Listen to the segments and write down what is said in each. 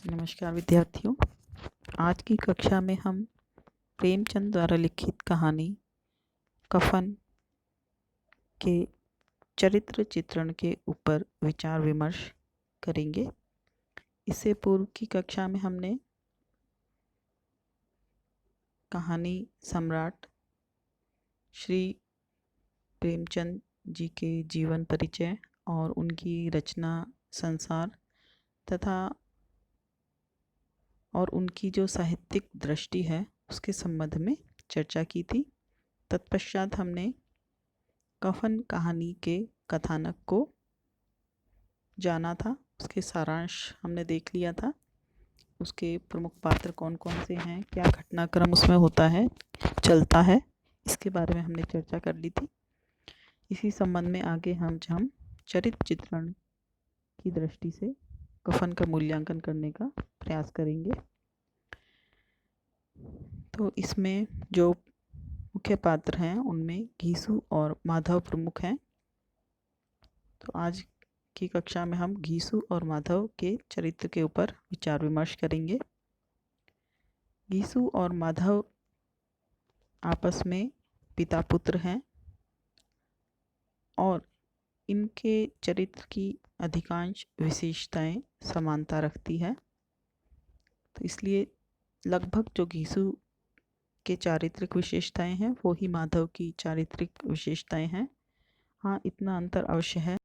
नमस्कार विद्यार्थियों। आज की कक्षा में हम प्रेमचंद द्वारा लिखित कहानी कफन के चरित्र चित्रण के ऊपर विचार विमर्श करेंगे। इससे पूर्व की कक्षा में हमने कहानी सम्राट श्री प्रेमचंद जी के जीवन परिचय और उनकी रचना संसार तथा और उनकी जो साहित्यिक दृष्टि है उसके संबंध में चर्चा की थी। तत्पश्चात हमने कफन कहानी के कथानक को जाना था, उसके सारांश हमने देख लिया था। उसके प्रमुख पात्र कौन कौन से हैं, क्या घटनाक्रम उसमें होता है, चलता है, इसके बारे में हमने चर्चा कर ली थी। इसी संबंध में आगे हम चरित्र चित्रण की दृष्टि से कफन का मूल्यांकन करने का प्रयास करेंगे। तो इसमें जो मुख्य पात्र हैं उनमें घीसू और माधव प्रमुख हैं। तो आज की कक्षा में हम घीसू और माधव के चरित्र के ऊपर विचार विमर्श करेंगे। घीसू और माधव आपस में पिता पुत्र हैं और इनके चरित्र की अधिकांश विशेषताएं समानता रखती है। तो इसलिए लगभग जो घीसू के चारित्रिक विशेषताएं हैं वो ही माधव की चारित्रिक विशेषताएं हैं। हाँ, इतना अंतर अवश्य है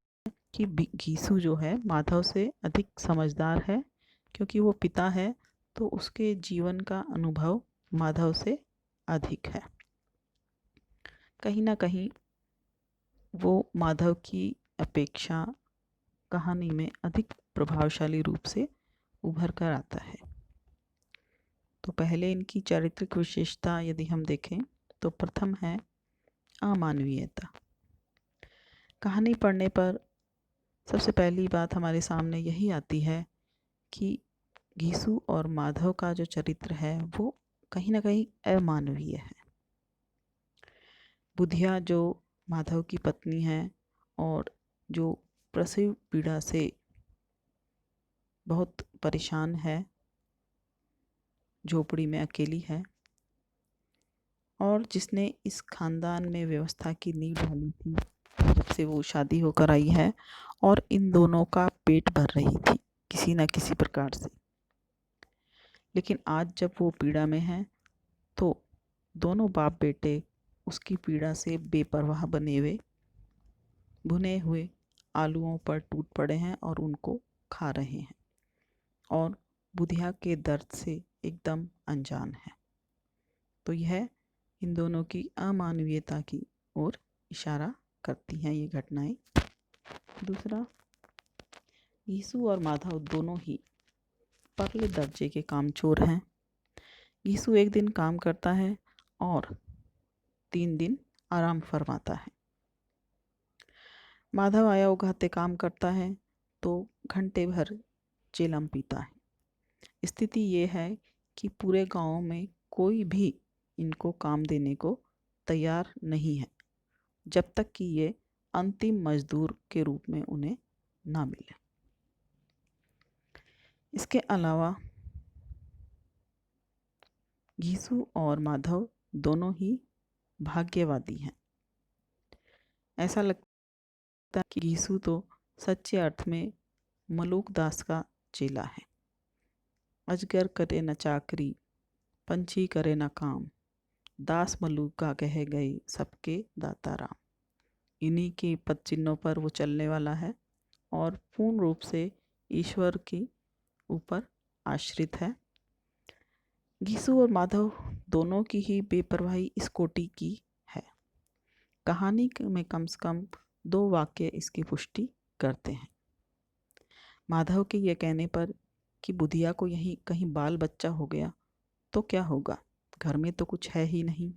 कि घीसू जो है माधव से अधिक समझदार है, क्योंकि वो पिता है तो उसके जीवन का अनुभव माधव से अधिक है। कहीं ना कहीं वो माधव की अपेक्षा कहानी में अधिक प्रभावशाली रूप से उभर कर आता है। तो पहले इनकी चारित्रिक विशेषता यदि हम देखें तो प्रथम है अमानवीयता। कहानी पढ़ने पर सबसे पहली बात हमारे सामने यही आती है कि घीसू और माधव का जो चरित्र है वो कहीं ना कहीं अमानवीय है। बुधिया जो माधव की पत्नी है और जो प्रसव पीड़ा से बहुत परेशान है, झोपड़ी में अकेली है और जिसने इस खानदान में व्यवस्था की नींव डाली थी जब से वो शादी होकर आई है, और इन दोनों का पेट भर रही थी किसी न किसी प्रकार से। लेकिन आज जब वो पीड़ा में है तो दोनों बाप बेटे उसकी पीड़ा से बेपरवाह बने हुए भुने हुए आलूओं पर टूट पड़े हैं और उनको खा रहे हैं और बुधिया के दर्द से एकदम अनजान है। तो यह इन दोनों की अमानवीयता की ओर इशारा करती हैं ये घटनाएं। दूसरा, घीसू और माधव दोनों ही परले दर्जे के कामचोर हैं। घीसू एक दिन काम करता है और 3 दिन आराम फरमाता है। माधव आया उगाते काम करता है तो घंटे भर चिलम पीता है। स्थिति ये है कि पूरे गांव में कोई भी इनको काम देने को तैयार नहीं है जब तक कि ये अंतिम मजदूर के रूप में उन्हें ना मिले। इसके अलावा घीसू और माधव दोनों ही भाग्यवादी हैं। ऐसा लगता है कि घीसू तो सच्चे अर्थ में मलूक दास का चेला है। अजगर करे न चाकरी, पंछी करे न काम, दास मलूका कह गए सबके दाता राम। इन्हीं के पद चिन्हों पर वो चलने वाला है और पूर्ण रूप से ईश्वर के ऊपर आश्रित है। घीसू और माधव दोनों की ही बेपरवाही इस कोटि की है। कहानी में कम से कम 2 वाक्य इसकी पुष्टि करते हैं। माधव के ये कहने पर कि बुधिया को यहीं कहीं बाल बच्चा हो गया तो क्या होगा, घर में तो कुछ है ही नहीं।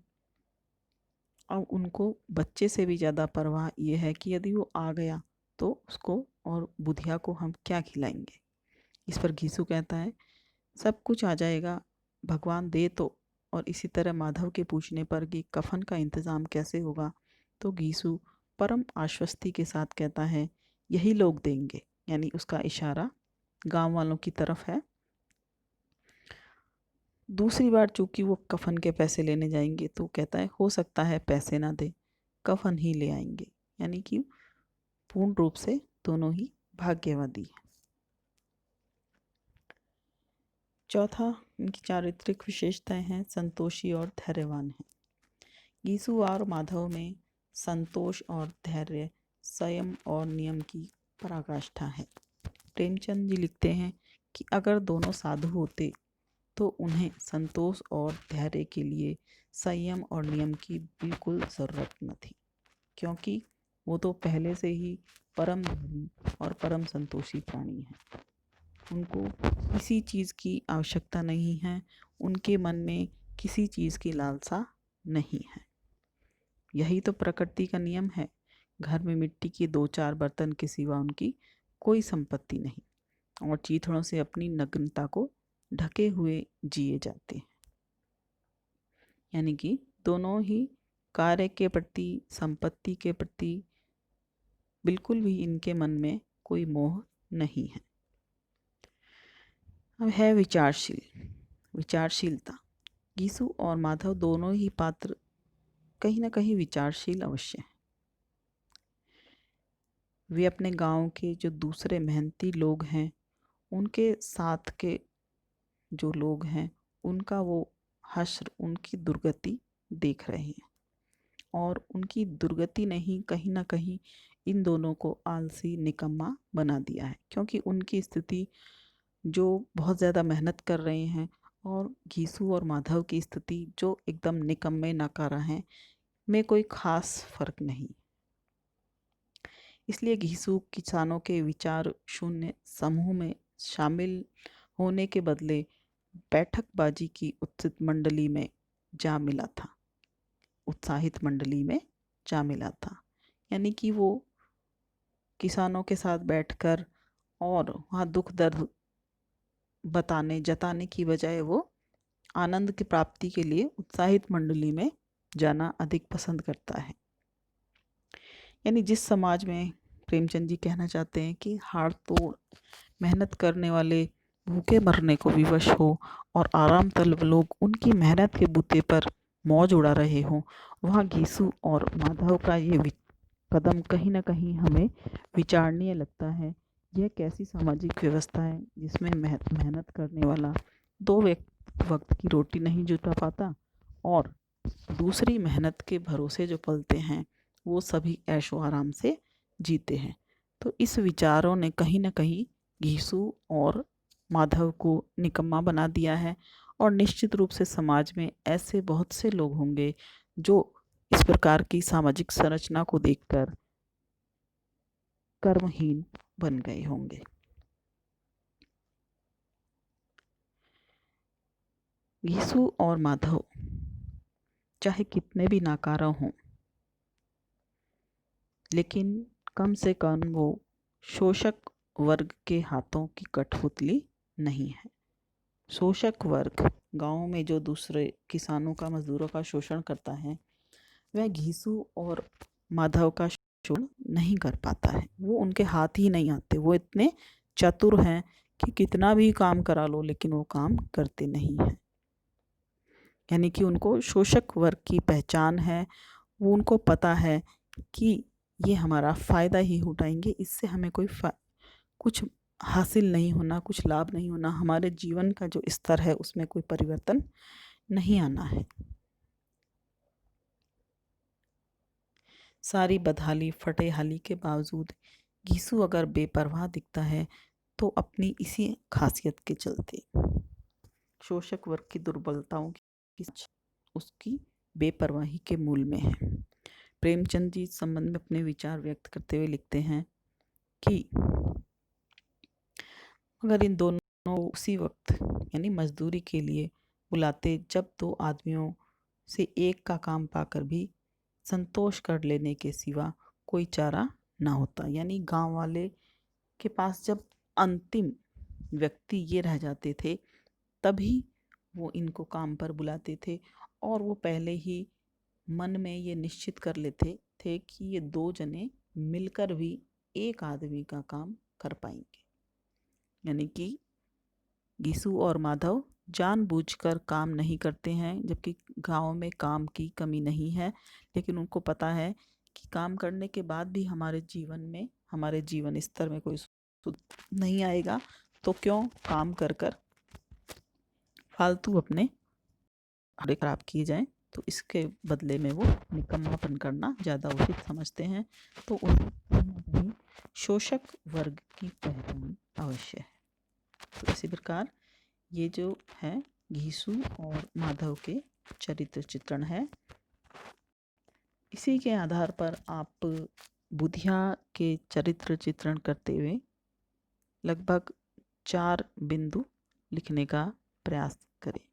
और उनको बच्चे से भी ज़्यादा परवाह ये है कि यदि वो आ गया तो उसको और बुधिया को हम क्या खिलाएंगे। इस पर घीसू कहता है सब कुछ आ जाएगा, भगवान दे तो। और इसी तरह माधव के पूछने पर कि कफन का इंतज़ाम कैसे होगा तो घीसू परम आश्वस्ति के साथ कहता है यही लोग देंगे, यानी उसका इशारा गांव वालों की तरफ है दूसरी बार चूंकि वो कफन के पैसे लेने जाएंगे तो कहता है हो सकता है पैसे ना दे, कफन ही ले आएंगे। यानी कि पूर्ण रूप से दोनों ही भाग्यवादी हैं। चौथा, इनकी चारित्रिक विशेषताएं हैं संतोषी और धैर्यवान हैं। गीसु और माधव में संतोष और धैर्य, संयम और नियम की पराकाष्ठा है। प्रेमचंद जी लिखते हैं कि अगर दोनों साधु होते तो उन्हें संतोष और धैर्य के लिए संयम और नियम की बिल्कुल ज़रूरत न थी, क्योंकि वो तो पहले से ही परम धर्मी और परम संतोषी प्राणी हैं। उनको किसी चीज़ की आवश्यकता नहीं है, उनके मन में किसी चीज़ की लालसा नहीं है। यही तो प्रकृति का नियम है। घर में मिट्टी के 2-4 बर्तन के सिवा उनकी कोई संपत्ति नहीं और चीथड़ों से अपनी नग्नता को ढके हुए जिए जाते हैं। यानी कि दोनों ही कार्य के प्रति, संपत्ति के प्रति बिल्कुल भी इनके मन में कोई मोह नहीं है। अब है विचारशीलता। गीसु और माधव दोनों ही पात्र कहीं ना कहीं विचारशील अवश्य हैं। वे अपने गांव के जो दूसरे मेहनती लोग हैं, उनके साथ के जो लोग हैं, उनका वो हश्र, उनकी दुर्गति देख रहे हैं और उनकी दुर्गति ने ही कहीं ना कहीं इन दोनों को आलसी, निकम्मा बना दिया है, क्योंकि उनकी स्थिति जो बहुत ज़्यादा मेहनत कर रहे हैं और घीसू और माधव की स्थिति जो एकदम निकम्मे नकारा हैं, में कोई खास फर्क नहीं। इसलिए घीसू किसानों के विचार शून्य समूह में शामिल होने के बदले बैठकबाजी की उत्साहित मंडली में जा मिला था। यानी कि वो किसानों के साथ बैठकर और वहाँ दुख दर्द जताने की बजाय वो आनंद की प्राप्ति के लिए उत्साहित मंडली में जाना अधिक पसंद करता है। यानी जिस समाज में प्रेमचंद जी कहना चाहते हैं कि हाड़ तोड़ मेहनत करने वाले भूखे मरने को विवश हो और आराम तलब लोग उनकी मेहनत के बूते पर मौज उड़ा रहे हों, वहाँ घीसू और माधव का ये कदम कहीं ना कहीं हमें विचारणीय लगता है। यह कैसी सामाजिक व्यवस्था है जिसमें मेहनत करने वाला 2 वक्त की रोटी नहीं जुटा पाता और दूसरी मेहनत के भरोसे जो पलते हैं वो सभी ऐशो आराम से जीते हैं। तो इस विचारों ने कहीं ना कहीं घीसू और माधव को निकम्मा बना दिया है और निश्चित रूप से समाज में ऐसे बहुत से लोग होंगे जो इस प्रकार की सामाजिक संरचना को देखकर कर्महीन बन गए होंगे। घीसू और माधव चाहे कितने भी नाकारा हों, लेकिन कम से कम वो शोषक वर्ग के हाथों की कठपुतली नहीं है। शोषक वर्ग गांव में जो दूसरे किसानों का, मजदूरों का शोषण करता है, वह घीसू और माधव का शोषण नहीं कर पाता है। वो उनके हाथ ही नहीं आते। वो इतने चतुर हैं कि कितना भी काम करा लो लेकिन वो काम करते नहीं हैं। यानी कि उनको शोषक वर्ग की पहचान है। वो उनको पता है कि ये हमारा फ़ायदा ही उठाएंगे, इससे हमें कोई कुछ हासिल नहीं होना, कुछ लाभ नहीं होना, हमारे जीवन का जो स्तर है उसमें कोई परिवर्तन नहीं आना है। सारी बदहाली फटेहाली के बावजूद घीसू अगर बेपरवाह दिखता है तो अपनी इसी खासियत के चलते, शोषक वर्ग की दुर्बलताओं की उसकी बेपरवाही के मूल में है। प्रेमचंद जी इस संबंध में अपने विचार व्यक्त करते हुए लिखते हैं कि अगर इन दोनों उसी वक्त यानी मजदूरी के लिए बुलाते, जब 2 आदमियों से एक का काम पाकर भी संतोष कर लेने के सिवा कोई चारा ना होता। यानी गांव वाले के पास जब अंतिम व्यक्ति ये रह जाते थे तभी वो इनको काम पर बुलाते थे और वो पहले ही मन में ये निश्चित कर लेते थे कि ये 2 जने मिलकर भी एक आदमी का काम कर पाएंगे। यानी कि घीसू और माधव जानबूझकर काम नहीं करते हैं, जबकि गाँव में काम की कमी नहीं है, लेकिन उनको पता है कि काम करने के बाद भी हमारे जीवन स्तर में कोई सुधार नहीं आएगा, तो क्यों काम कर कर फालतू अपने कपड़े खराब किए जाएं। तो इसके बदले में वो निकम्मापन करना ज़्यादा उचित समझते हैं। तो उन्हें कहीं ना कहीं शोषक वर्ग की पहचान अवश्य है। तो इसी प्रकार ये जो है घीसू और माधव के चरित्र चित्रण है। इसी के आधार पर आप बुधिया के चरित्र चित्रण करते हुए लगभग 4 बिंदु लिखने का प्रयास करें।